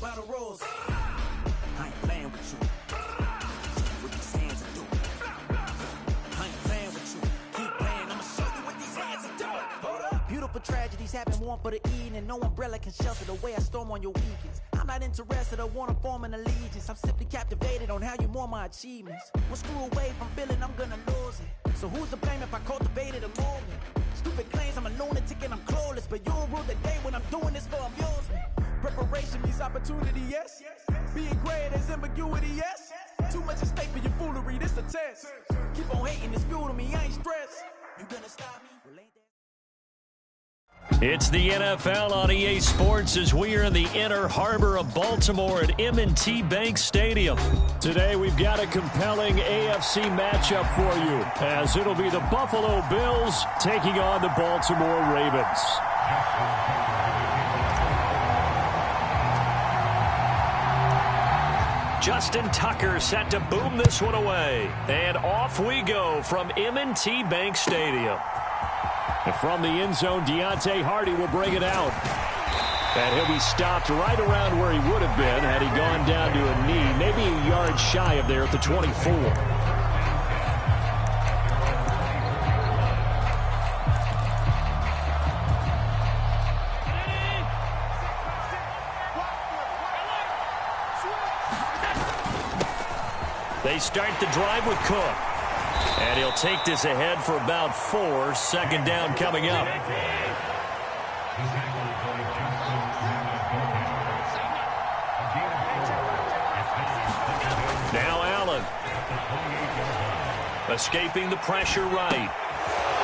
by the rules. I ain't playing with you. What these hands are doing. I ain't playing with you. Keep playing, I'ma show you what these hands are doing. Hold up. Beautiful tragedies happen one for the evening. No umbrella can shelter the way I storm on your weekends. I'm not interested, I wanna form an allegiance. I'm simply captivated on how you more my achievements. One screw away from feeling I'm gonna lose it. So who's to blame if I cultivated a movement? Stupid claims I'm a lunatic and I'm clueless, but you'll rule the day when I'm doing this for amusement. Preparation means opportunity, yes. Being great is ambiguity, yes. Too much at stake for your foolery, this a test. Keep on hating, it's fuel to me, I ain't stressed. You gonna stop me? Well, ain't that... It's the NFL on EA Sports as we are in the inner harbor of Baltimore at M&T Bank Stadium. Today we've got a compelling AFC matchup for you as it'll be the Buffalo Bills taking on the Baltimore Ravens. Justin Tucker set to boom this one away. And off we go from M&T Bank Stadium. And from the end zone, Deontay Hardy will bring it out. And he'll be stopped right around where he would have been had he gone down to a knee, maybe a yard shy of there at the 24. They start the drive with Cook. And he'll take this ahead for about 4. Second down coming up. Now Allen. Escaping the pressure right.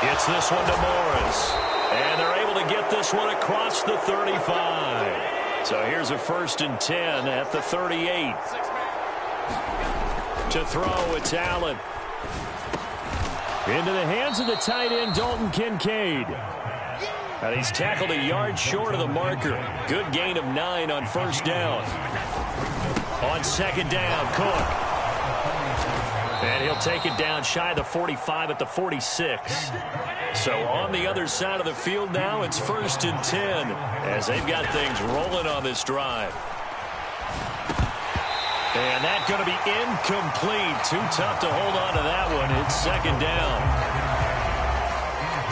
Gets this one to Morris. And they're able to get this one across the 35. So here's a 1st and 10 at the 38. To throw, it's Allen. Into the hands of the tight end, Dalton Kincaid. And he's tackled a yard short of the marker. Good gain of 9 on 1st down. On 2nd down, Cook. And he'll take it down shy of the 45 at the 46. So on the other side of the field now, it's 1st and 10 as they've got things rolling on this drive. And that's going to be incomplete. Too tough to hold on to that one. It's 2nd down.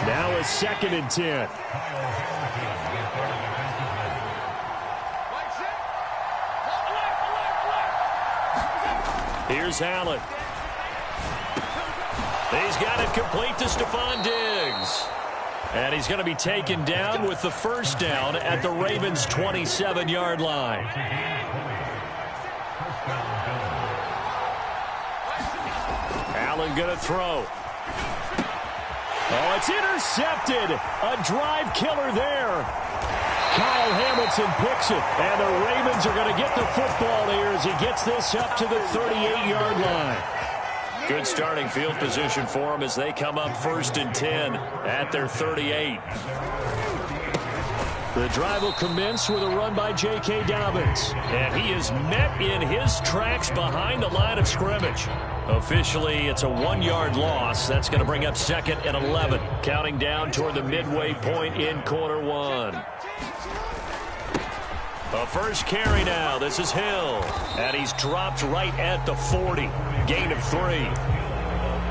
Now it's 2nd and 10. Here's Allen. He's got it complete to Stephon Diggs. And he's going to be taken down with the 1st down at the Ravens' 27-yard line. Allen going to throw. Oh, it's intercepted. A drive killer there. Kyle Hamilton picks it. And the Ravens are going to get the football here as he gets this up to the 38-yard line. Good starting field position for him as they come up 1st and 10 at their 38. The drive will commence with a run by J.K. Dobbins. And he is met in his tracks behind the line of scrimmage. Officially, it's a 1-yard loss. That's going to bring up 2nd and 11. Counting down toward the midway point in quarter 1. A first carry now. This is Hill. And he's dropped right at the 40. Gain of 3.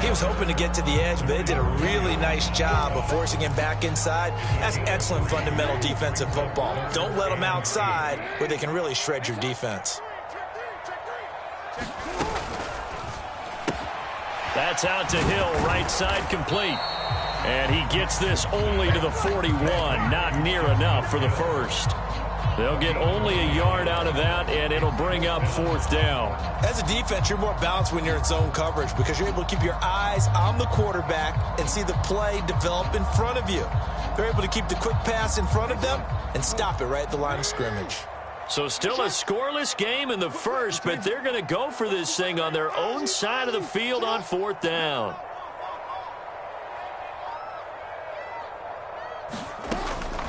He was hoping to get to the edge, but it did a really nice job of forcing him back inside. That's excellent fundamental defensive football. Don't let them outside where they can really shred your defense. That's out to Hill, right side complete. And he gets this only to the 41, not near enough for the 1st. They'll get only a yard out of that, and it'll bring up 4th down. As a defense, you're more balanced when you're in zone coverage because you're able to keep your eyes on the quarterback and see the play develop in front of you. They're able to keep the quick pass in front of them and stop it right at the line of scrimmage. So still a scoreless game in the 1st, but they're going to go for this thing on their own side of the field on 4th down.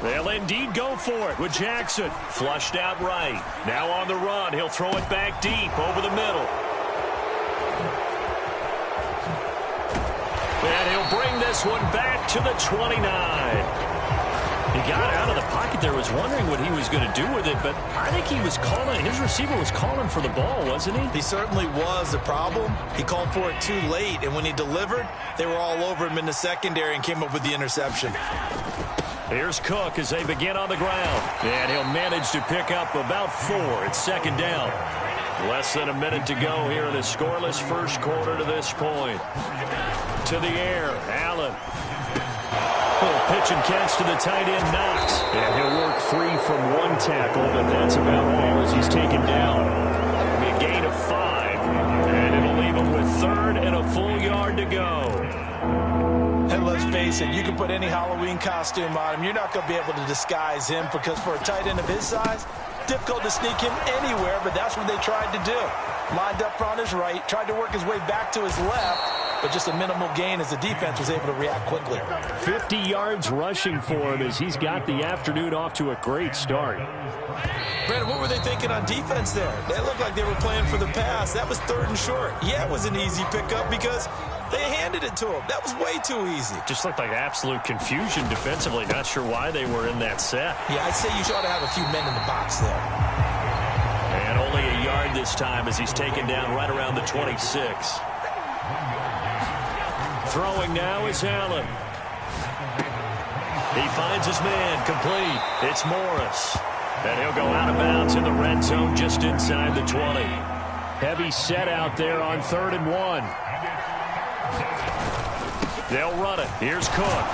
They'll indeed go for it with Jackson. Flushed out right. Now on the run. He'll throw it back deep over the middle. And he'll bring this one back to the 29. He got out of the pocket there, was wondering what he was going to do with it, but I think he was calling, his receiver was calling for the ball, wasn't he? He certainly was. The problem, he called for it too late, and when he delivered, they were all over him in the secondary and came up with the interception. Here's Cook as they begin on the ground, and he'll manage to pick up about 4. It's second down. Less than a minute to go here in a scoreless first quarter to this point. To the air, Allen. Pitch and catch to the tight end, Knox. And he'll work free from 1 tackle, but that's about all as he's taken down. It'll be a gain of 5, and it'll leave him with 3rd and a full yard to go. And let's face it, you can put any Halloween costume on him. You're not going to be able to disguise him because for a tight end of his size, difficult to sneak him anywhere, but that's what they tried to do. Lined up on his right, tried to work his way back to his left, but just a minimal gain as the defense was able to react quickly. 50 yards rushing for him as he's got the afternoon off to a great start. Brandon, what were they thinking on defense there? They looked like they were playing for the pass. That was 3rd and short. Yeah, it was an easy pickup because they handed it to him. That was way too easy. Just looked like absolute confusion defensively. Not sure why they were in that set. Yeah, I'd say you ought to have a few men in the box there. And only a yard this time as he's taken down right around the 26. Throwing now is Allen. He finds his man, complete. It's Morris. And he'll go out of bounds in the red zone just inside the 20. Heavy set out there on 3rd and 1. They'll run it. Here's Cook.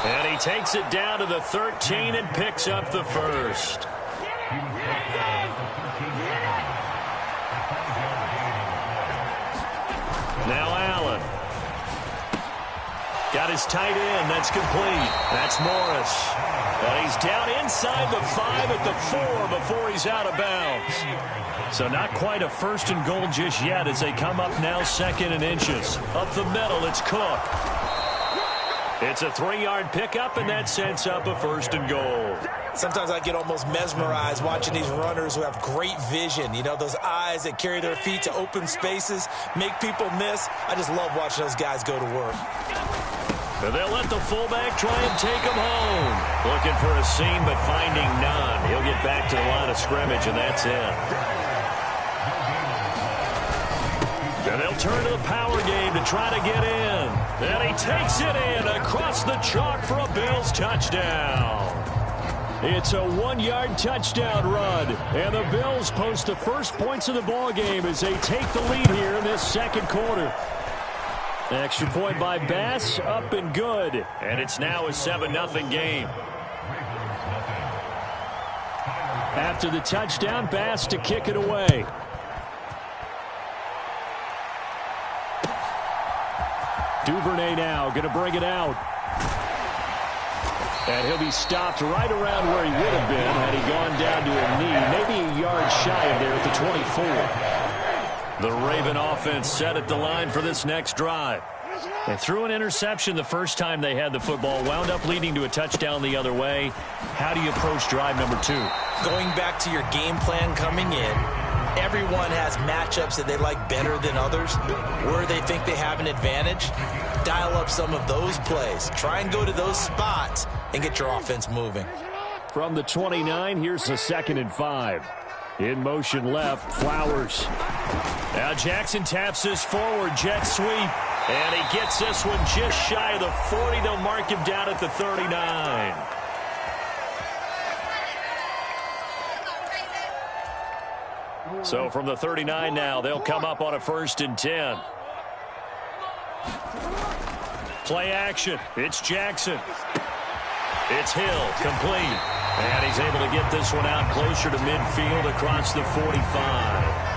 And he takes it down to the 13 and picks up the 1st. Now Allen. Got his tight end. That's complete. That's Morris. And he's down inside the 5 at the 4 before he's out of bounds. So not quite a 1st and goal just yet as they come up now 2nd and inches. Up the middle, it's Cook. It's a 3-yard pickup, and that sets up a 1st and goal. Sometimes I get almost mesmerized watching these runners who have great vision. You know, those eyes that carry their feet to open spaces, make people miss. I just love watching those guys go to work. And they'll let the fullback try and take him home. Looking for a seam, but finding none. He'll get back to the line of scrimmage, and that's it. And they'll turn to the power game to try to get in. And he takes it in across the chalk for a Bills touchdown. It's a 1-yard touchdown run. And the Bills post the first points of the ball game as they take the lead here in this 2nd quarter. Extra point by Bass, up and good. And it's now a 7-0 game. After the touchdown, Bass to kick it away. Duvernay now going to bring it out. And he'll be stopped right around where he would have been had he gone down to a knee. Maybe a yard shy of there at the 24. The Raven offense set at the line for this next drive. They threw an interception the first time they had the football, wound up leading to a touchdown the other way. How do you approach drive number 2? Going back to your game plan coming in, everyone has matchups that they like better than others. Where they think they have an advantage, dial up some of those plays. Try and go to those spots and get your offense moving. From the 29, here's the 2nd and 5. In motion left, Flowers. Now Jackson taps this forward, jet sweep. And he gets this one just shy of the 40. They'll mark him down at the 39. So from the 39 now, they'll come up on a 1st and 10. Play action. It's Jackson. It's Hill, complete. And he's able to get this one out closer to midfield across the 45.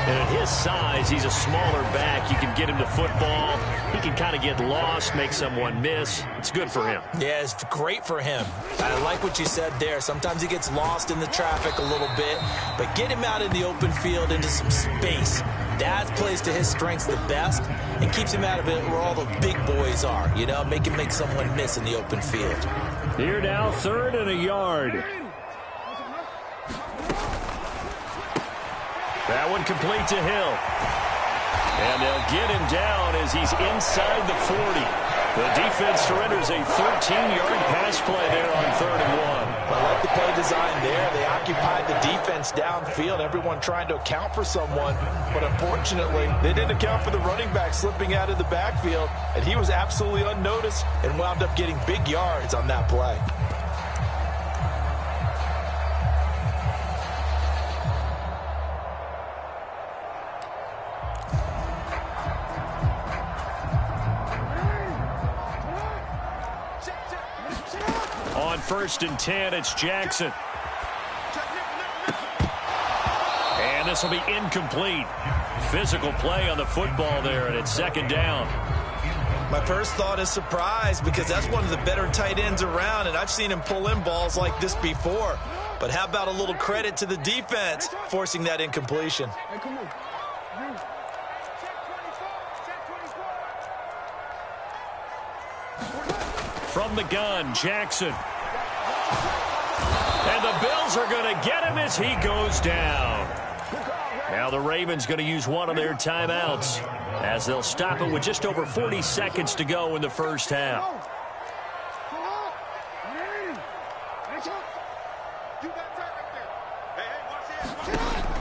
And at his size, he's a smaller back. You can get him to football. He can kind of get lost, make someone miss. It's good for him. Yeah, it's great for him. I like what you said there. Sometimes he gets lost in the traffic a little bit, but get him out in the open field into some space. That plays to his strengths the best and keeps him out of it where all the big boys are. You know, make him make someone miss in the open field. Here now, 3rd and a yard. That one complete to Hill. And they'll get him down as he's inside the 40. The defense surrenders a 13-yard pass play there on 3rd and 1. I like the play design there. They occupied the defense downfield, everyone trying to account for someone. But unfortunately, they didn't account for the running back slipping out of the backfield, and he was absolutely unnoticed and wound up getting big yards on that play. On 1st and 10, it's Jackson. And this will be incomplete. Physical play on the football there, and it's 2nd down. My first thought is surprise, because that's one of the better tight ends around, and I've seen him pull in balls like this before. But how about a little credit to the defense forcing that incompletion? Hey, come on. From the gun, Jackson. And the Bills are going to get him as he goes down. Now the Ravens going to use one of their timeouts as they'll stop it with just over 40 seconds to go in the first half.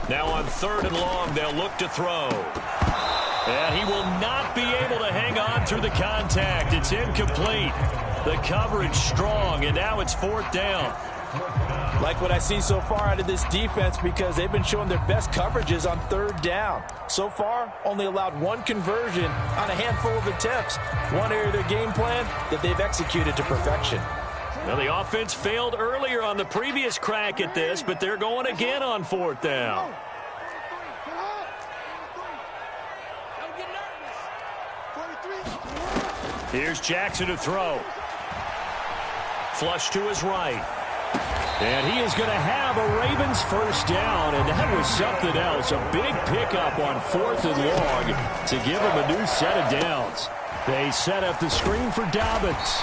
Now on 3rd and long, they'll look to throw. And he will not be able to hang on through the contact. It's incomplete. The coverage strong, and now it's 4th down. Like what I see so far out of this defense, because they've been showing their best coverages on 3rd down. So far, only allowed one conversion on a handful of attempts. One area of their game plan that they've executed to perfection. Now the offense failed earlier on the previous crack at this, but they're going again on 4th down. Here's Jackson to throw. Flush to his right. And he is going to have a Ravens first down, and that was something else. A big pickup on 4th and long to give him a new set of downs. They set up the screen for Dobbins.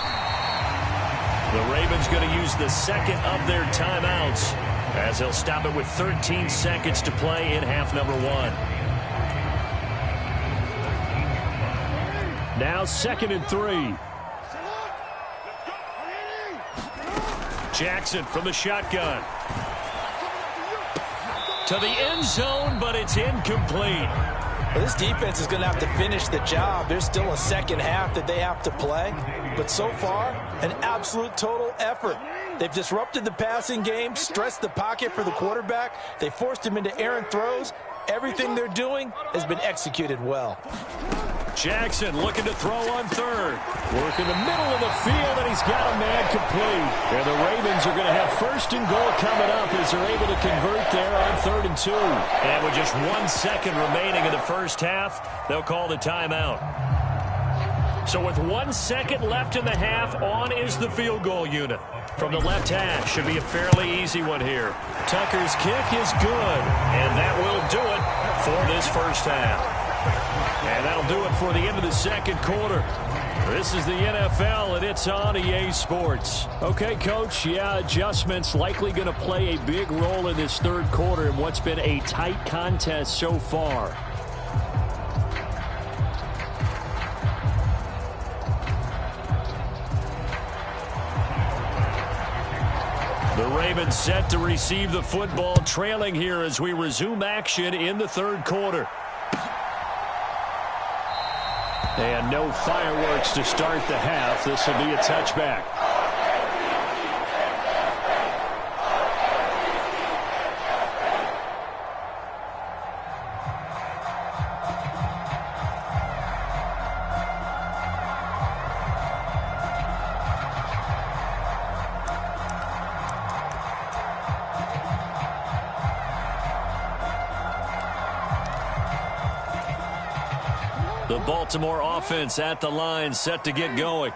The Ravens going to use the 2nd of their timeouts as they'll stop it with 13 seconds to play in half number 1. Now 2nd and 3. Jackson from the shotgun. To the end zone, but it's incomplete. Well, this defense is going to have to finish the job. There's still a second half that they have to play. But so far, an absolute total effort. They've disrupted the passing game, stressed the pocket for the quarterback. They forced him into errant throws. Everything they're doing has been executed well. Jackson looking to throw on 3rd. Work in the middle of the field, and he's got a man complete. And the Ravens are going to have 1st and goal coming up as they're able to convert there on 3rd and 2. And with just 1 second remaining in the first half, they'll call the timeout. So with 1 second left in the half, on is the field goal unit. From the left hash, should be a fairly easy one here. Tucker's kick is good, and that will do it for this first half. And that'll do it for the end of the 2nd quarter. This is the NFL, and it's on EA Sports. Okay, Coach, yeah, adjustments likely going to play a big role in this 3rd quarter in what's been a tight contest so far. The Ravens set to receive the football, trailing here as we resume action in the 3rd quarter. And no fireworks to start the half. This will be a touchback. The Baltimore offense at the line, set to get going.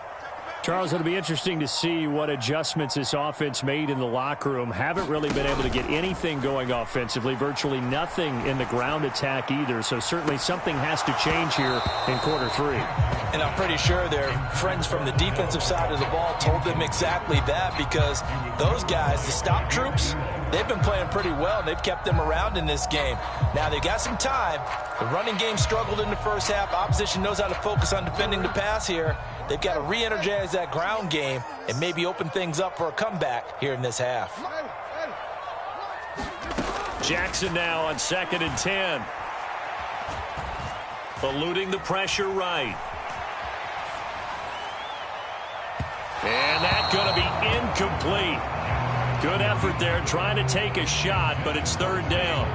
Charles, it'll be interesting to see what adjustments this offense made in the locker room. Haven't really been able to get anything going offensively, virtually nothing in the ground attack either. So certainly something has to change here in quarter 3. And I'm pretty sure their friends from the defensive side of the ball told them exactly that, because those guys, the stop troops, they've been playing pretty well. They've kept them around in this game. Now they've got some time. The running game struggled in the first half. Opposition knows how to focus on defending the pass here. They've got to re-energize that ground game and maybe open things up for a comeback here in this half. Jackson now on 2nd and 10. Eluding the pressure right. And that's going to be incomplete. Good effort there trying to take a shot, but it's 3rd down.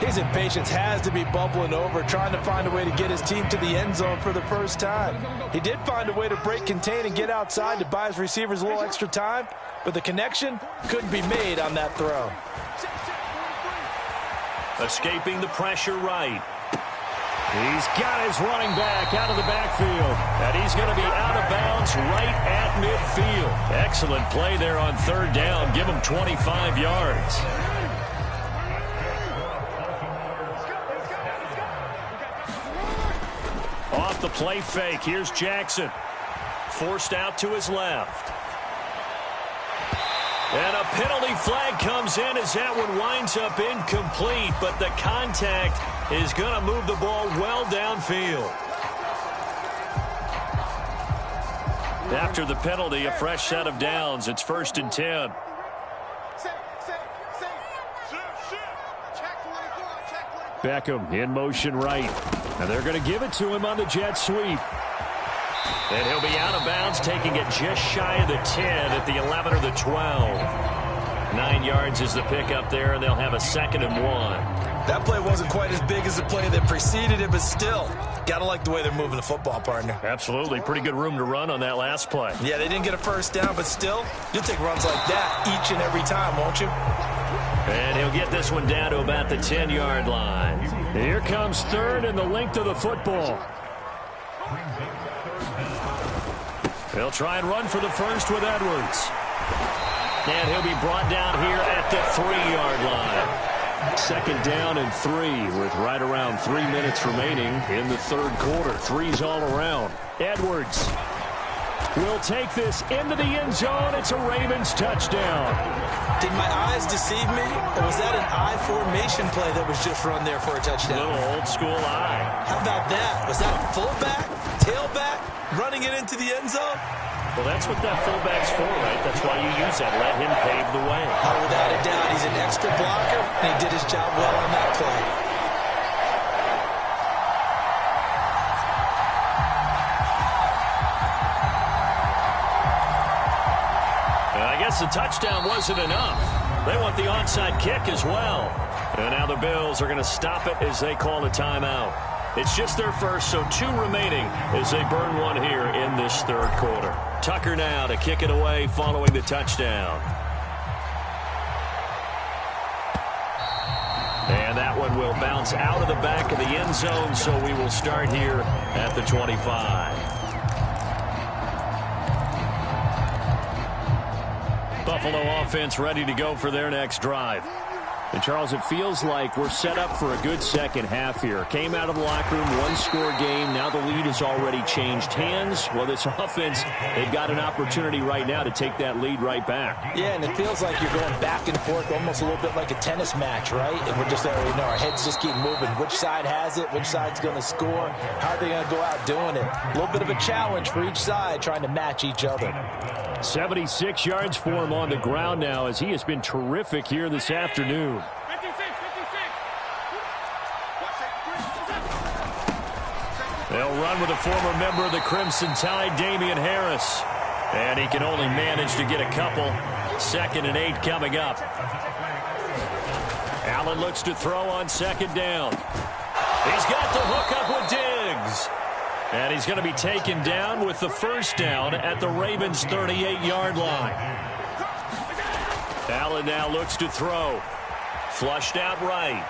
His impatience has to be bubbling over, trying to find a way to get his team to the end zone for the first time. He did find a way to break contain and get outside to buy his receivers a little extra time, but the connection couldn't be made on that throw. Escaping the pressure right. He's got his running back out of the backfield, and he's going to be out of bounds right at midfield. Excellent play there on 3rd down. Give him 25 yards. Off the play fake, here's Jackson. Forced out to his left. And a penalty flag comes in as that one winds up incomplete, but the contact is going to move the ball well downfield. After the penalty, a fresh set of downs. It's 1st and 10. Beckham in motion right. And they're going to give it to him on the jet sweep. And he'll be out of bounds, taking it just shy of the 10 at the 11 or the 12. 9 yards is the pickup there, and they'll have a 2nd and 1. That play wasn't quite as big as the play that preceded it, but still, gotta like the way they're moving the football, partner. Absolutely. Pretty good room to run on that last play. Yeah, they didn't get a first down, but still, you'll take runs like that each and every time, won't you? And he'll get this one down to about the 10-yard line. Here comes 3rd and the length of the football. They'll try and run for the first with Edwards. And he'll be brought down here at the 3-yard line. 2nd down and 3 with right around 3 minutes remaining in the 3rd quarter. 3's all around. Edwards will take this into the end zone. It's a Ravens touchdown. Did my eyes deceive me, or was that an I formation play that was just run there for a touchdown? Little old school eye. How about that? Was that fullback, tailback, running it into the end zone? Well, that's what that fullback's for, right? That's why you use that. Let him pave the way. Oh, without a doubt, he's an extra blocker, and he did his job well on that play. I guess the touchdown wasn't enough. They want the onside kick as well. And now the Bills are going to stop it as they call a timeout. It's just their first, so 2 remaining as they burn one here in this 3rd quarter. Tucker now to kick it away following the touchdown. And that one will bounce out of the back of the end zone, so we will start here at the 25. Buffalo offense ready to go for their next drive. And, Charles, it feels like we're set up for a good second half here. Came out of the locker room, 1-score game. Now the lead has already changed hands. Well, this offense, they've got an opportunity right now to take that lead right back. Yeah, and it feels like you're going back and forth, almost a little bit like a tennis match, right? And we're just already know our heads just keep moving. Which side has it? Which side's going to score? How are they going to go out doing it? A little bit of a challenge for each side, trying to match each other. 76 yards for him on the ground now, as he has been terrific here this afternoon. They'll run with a former member of the Crimson Tide, Damian Harris. And he can only manage to get a couple. 2nd and 8 coming up. Allen looks to throw on 2nd down. He's got the hook up with Diggs. And he's going to be taken down with the first down at the Ravens' 38-yard line. Allen now looks to throw. Flushed out right.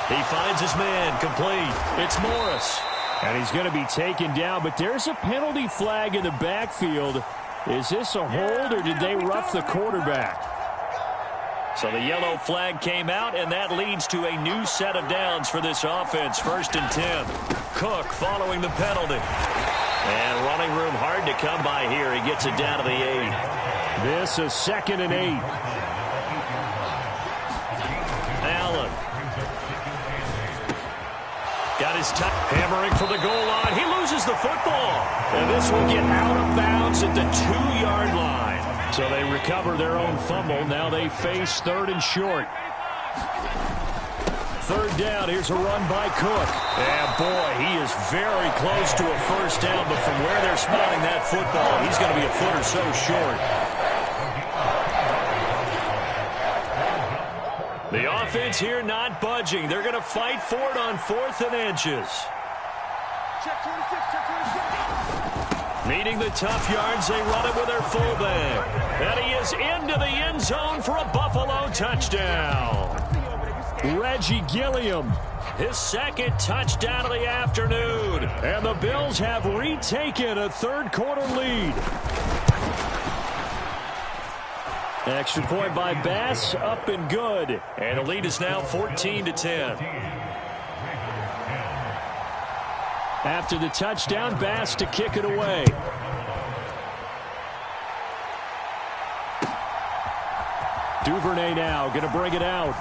He finds his man, complete. It's Morris. And he's going to be taken down, but there's a penalty flag in the backfield. Is this a hold, or did they rough the quarterback? So the yellow flag came out, and that leads to a new set of downs for this offense. 1st and 10. Cook following the penalty. And running room hard to come by here. He gets it down to the 8. This is 2nd and 8. Allen got his time. Hammering for the goal line. He loses the football. And this will get out of bounds at the 2-yard line. So they recover their own fumble. Now they face 3rd and short. 3rd down. Here's a run by Cook. And boy, he is very close to a first down. But from where they're spotting that football, he's going to be a foot or so short. The offense here not budging. They're going to fight for it on 4th and inches. Check 26, check 26. Needing the tough yards, they run it with their fullback. And he is into the end zone for a Buffalo touchdown. Reggie Gilliam, his 2nd touchdown of the afternoon. And the Bills have retaken a 3rd quarter lead. Extra point by Bass, up and good. And the lead is now 14-10. After the touchdown, Bass to kick it away. Duvernay now going to bring it out.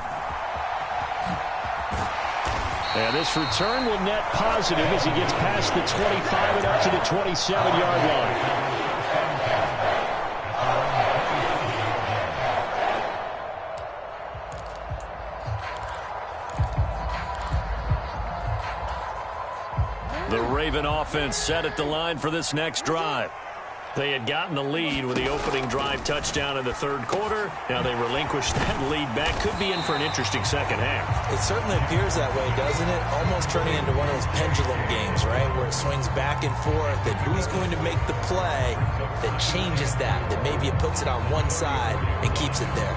And this return will net positive as he gets past the 25 and up to the 27-yard line. The Raven offense set at the line for this next drive. They had gotten the lead with the opening drive touchdown in the 3rd quarter. Now they relinquished that lead back. Could be in for an interesting second half. It certainly appears that way, doesn't it? Almost turning into one of those pendulum games, right? Where it swings back and forth, and who's going to make the play that changes that maybe it puts it on one side and keeps it there.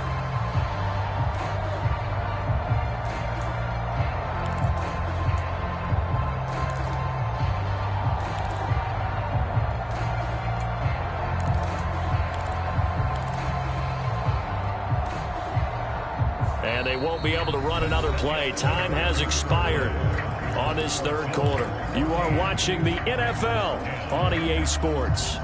And they won't be able to run another play. Time has expired on this 3rd quarter. You are watching the NFL on EA Sports.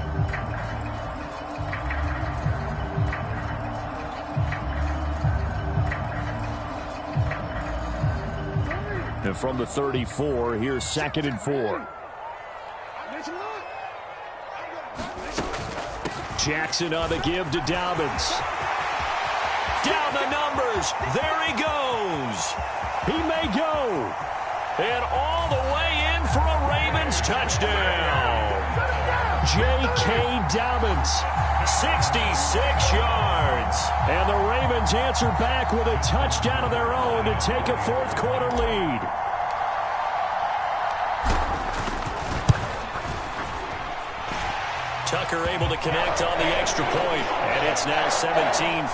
And from the 34, here's 2nd and 4. Jackson on the give to Dobbins. Down the numbers. There he goes. He may go. And all the way in for a Ravens touchdown. J.K. Dobbins, 66 yards. And the Ravens answer back with a touchdown of their own to take a 4th quarter lead. Tucker able to connect on the extra point, and it's now 17-14.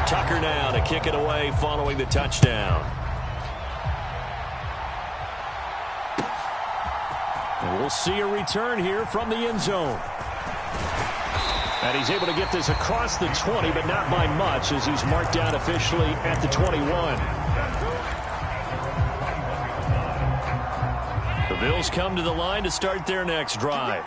Tucker now to kick it away following the touchdown. And we'll see a return here from the end zone. And he's able to get this across the 20, but not by much as he's marked down officially at the 21. The Bills come to the line to start their next drive.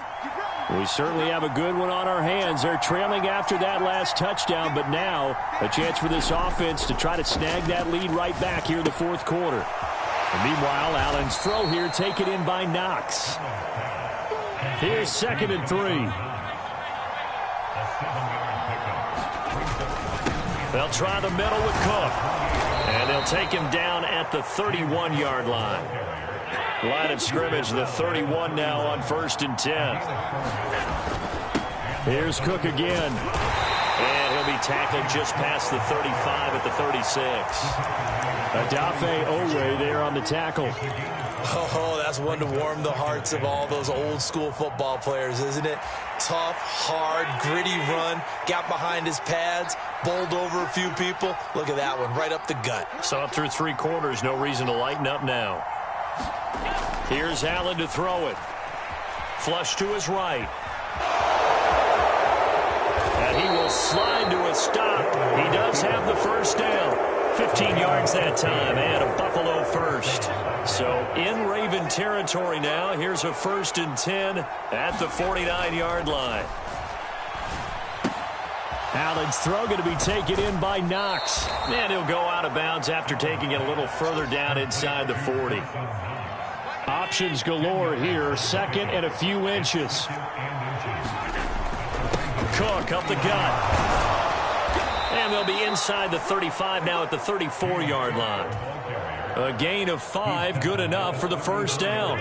We certainly have a good one on our hands. They're trailing after that last touchdown, but now a chance for this offense to try to snag that lead right back here in the 4th quarter. And meanwhile, Allen's throw here taken in by Knox. Here's 2nd and 3. They'll try the middle with Cook. And they'll take him down at the 31-yard line. Line of scrimmage, the 31 now on 1st and 10. Here's Cook again. And he'll be tackled just past the 35 at the 36. Adafe Owe there on the tackle. Oh, that's one to warm the hearts of all those old school football players, isn't it? Tough, hard, gritty run. Got behind his pads, bowled over a few people. Look at that one, right up the gut. So up through 3 quarters, no reason to lighten up now. Here's Allen to throw it. Flush to his right. And he will slide to a stop. He does have the first down. 15 yards that time and a Buffalo first. So in Raven territory now. Here's a 1st and 10 at the 49-yard line. Allen's throw going to be taken in by Knox. And he'll go out of bounds after taking it a little further down inside the 40. Options galore here. Second and a few inches. Cook up the gut. And they'll be inside the 35 now at the 34-yard line. A gain of 5, good enough for the first down.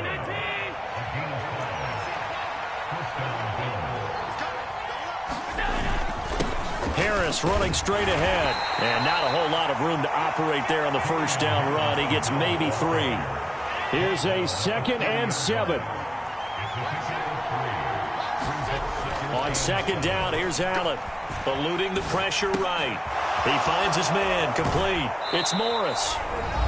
Harris running straight ahead. And not a whole lot of room to operate there on the first down run. He gets maybe 3. Here's a 2nd and 7. On 2nd down, here's Allen. Eluding the pressure right. He finds his man, complete. It's Morris.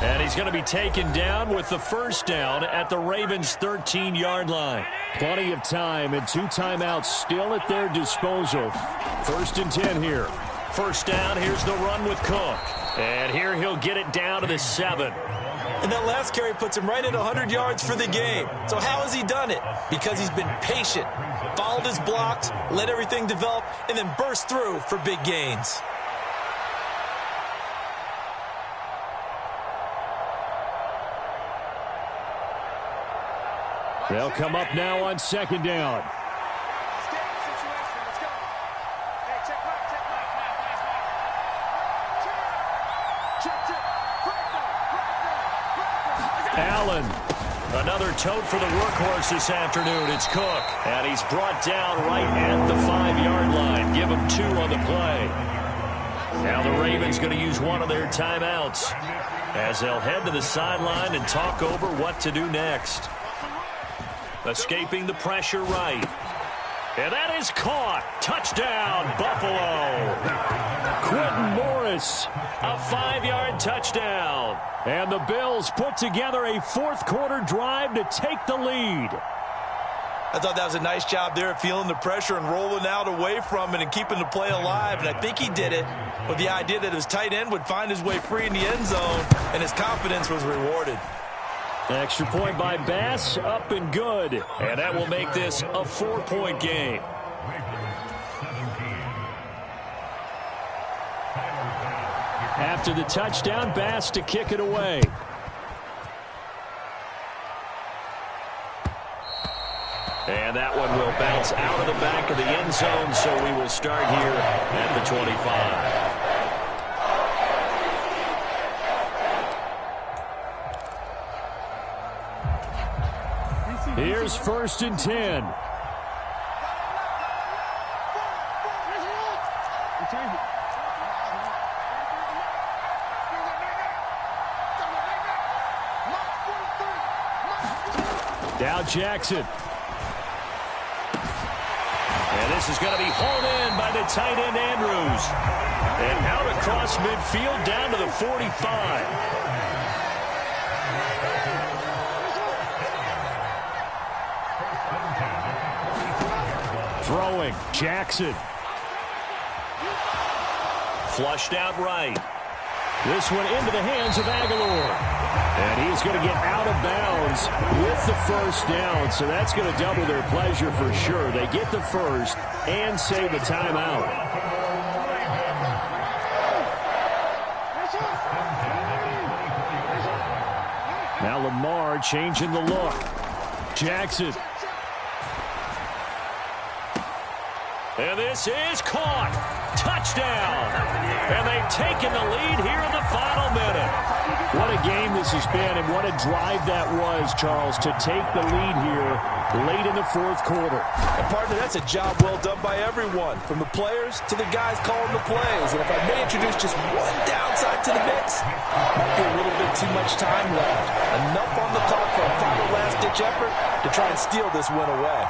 And he's going to be taken down with the first down at the Ravens' 13-yard line. Plenty of time and 2 timeouts still at their disposal. 1st and 10 here. First down, here's the run with Cook. And here he'll get it down to the 7. And that last carry puts him right at 100 yards for the game. So how has he done it? Because he's been patient, followed his blocks, let everything develop, and then burst through for big gains. They'll come up now on 2nd down. Allen, another tote for the workhorse this afternoon. It's Cook, and he's brought down right at the 5-yard line. Give him 2 on the play. Now the Ravens going to use one of their timeouts as they'll head to the sideline and talk over what to do next. Escaping the pressure right. And that is caught. Touchdown, Buffalo. Quentin Morris, a 5-yard touchdown. And the Bills put together a 4th-quarter drive to take the lead. I thought that was a nice job there of feeling the pressure and rolling out away from it and keeping the play alive. And I think he did it with the idea that his tight end would find his way free in the end zone, and his confidence was rewarded. Extra point by Bass, up and good. And that will make this a 4-point game. After the touchdown, Bass to kick it away. And that one will bounce out of the back of the end zone, so we will start here at the 25. Here's 1st and 10. Now Jackson. And this is going to be hauled in by the tight end Andrews. And out across midfield down to the 45. Throwing, Jackson. Flushed out right. This one into the hands of Aguilar. And he's going to get out of bounds with the first down. So that's going to double their pleasure for sure. They get the first and save a timeout. Now Lamar changing the look. Jackson. And this is caught. Touchdown. And they've taken the lead here in the final minute. What a game this has been, and what a drive that was, Charles, to take the lead here late in the 4th quarter. And partner, that's a job well done by everyone, from the players to the guys calling the plays. And if I may introduce just one downside to the mix, might be a little bit too much time left. Enough on the clock for a final last-ditch effort to try and steal this win away.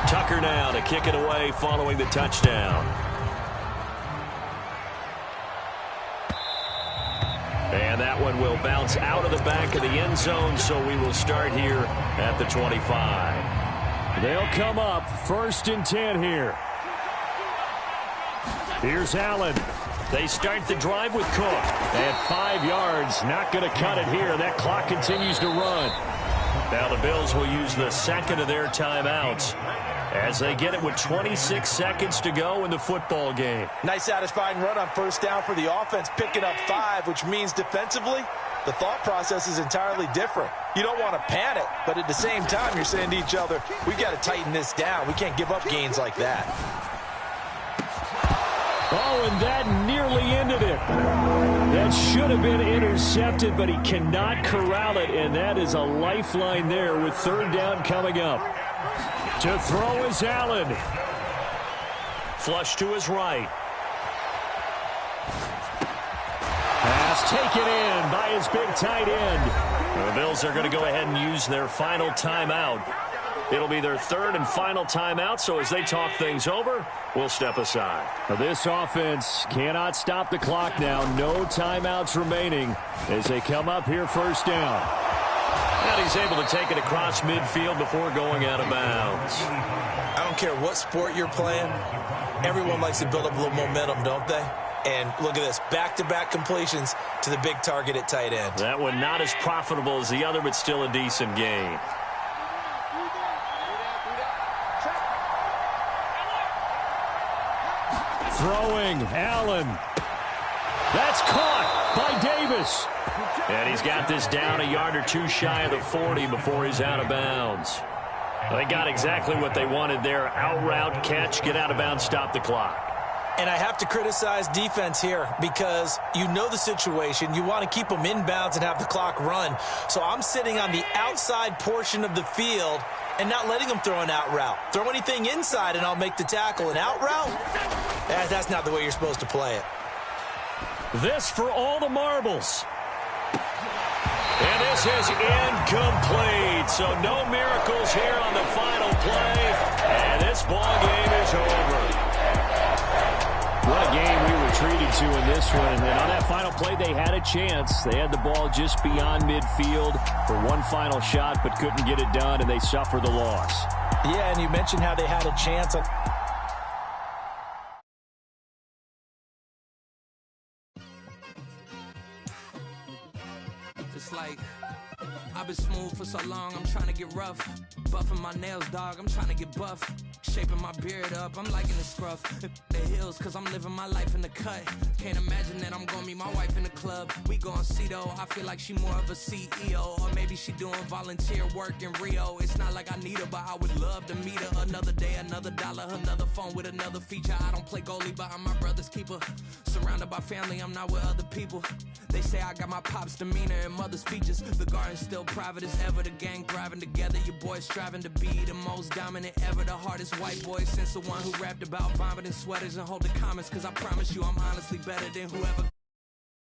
Tucker now to kick it away following the touchdown. And that one will bounce out of the back of the end zone, so we will start here at the 25. They'll come up 1st and 10 here. Here's Allen. They start the drive with Cook. At 5 yards, not going to cut it here. That clock continues to run. Now the Bills will use the second of their timeouts as they get it with 26 seconds to go in the football game. Nice satisfying run on first down for the offense, picking up 5, which means defensively, the thought process is entirely different. You don't want to panic, but at the same time, you're saying to each other, we've got to tighten this down. We can't give up gains like that. Oh, and that nearly ended it. That should have been intercepted, but he cannot corral it, and that is a lifeline there with third down coming up. To throw is Allen. Flush to his right. Pass taken in by his big tight end. The Bills are going to go ahead and use their final timeout. It'll be their third and final timeout, so as they talk things over, we'll step aside. This offense cannot stop the clock now. No timeouts remaining as they come up here first down. And he's able to take it across midfield before going out of bounds. I don't care what sport you're playing. Everyone likes to build up a little momentum, don't they? And look at this, back-to-back completions to the big target at tight end. That one not as profitable as the other, but still a decent gain. Throwing, Allen. That's caught by Davis. And he's got this down a yard or two shy of the 40 before he's out of bounds. They got exactly what they wanted there. Out route, catch, get out of bounds, stop the clock. And I have to criticize defense here because you know the situation. You want to keep them inbounds and have the clock run. So I'm sitting on the outside portion of the field and not letting them throw an out route. Throw anything inside and I'll make the tackle. An out route? That's not the way you're supposed to play it. This for all the marbles. And this is incomplete. So no miracles here on the final play. And this ball game is over. What a game we were treated to in this one. And on that final play, they had a chance. They had the ball just beyond midfield for one final shot, but couldn't get it done, and they suffer the loss. Yeah, and you mentioned how they had a chance. It's like I've been smooth for so long, I'm trying to get rough. Buffing my nails, dog, I'm trying to get buff. Shaping my beard up, I'm liking the scruff. The hills, cause I'm living my life in the cut. Can't imagine that I'm gonna meet my wife in the club. We gon' see though, I feel like she more of a CEO. Or maybe she doing volunteer work in Rio. It's not like I need her, but I would love to meet her. Another day, another dollar, another phone with another feature. I don't play goalie, but I'm my brother's keeper. Surrounded by family, I'm not with other people. They say I got my pop's demeanor and mother's features. The garden's still private as ever, the gang thriving together. Your boys striving to be the most dominant ever. The hardest white boy since the one who rapped about vomiting sweaters and holding comments. Cause I promise you I'm honestly better than whoever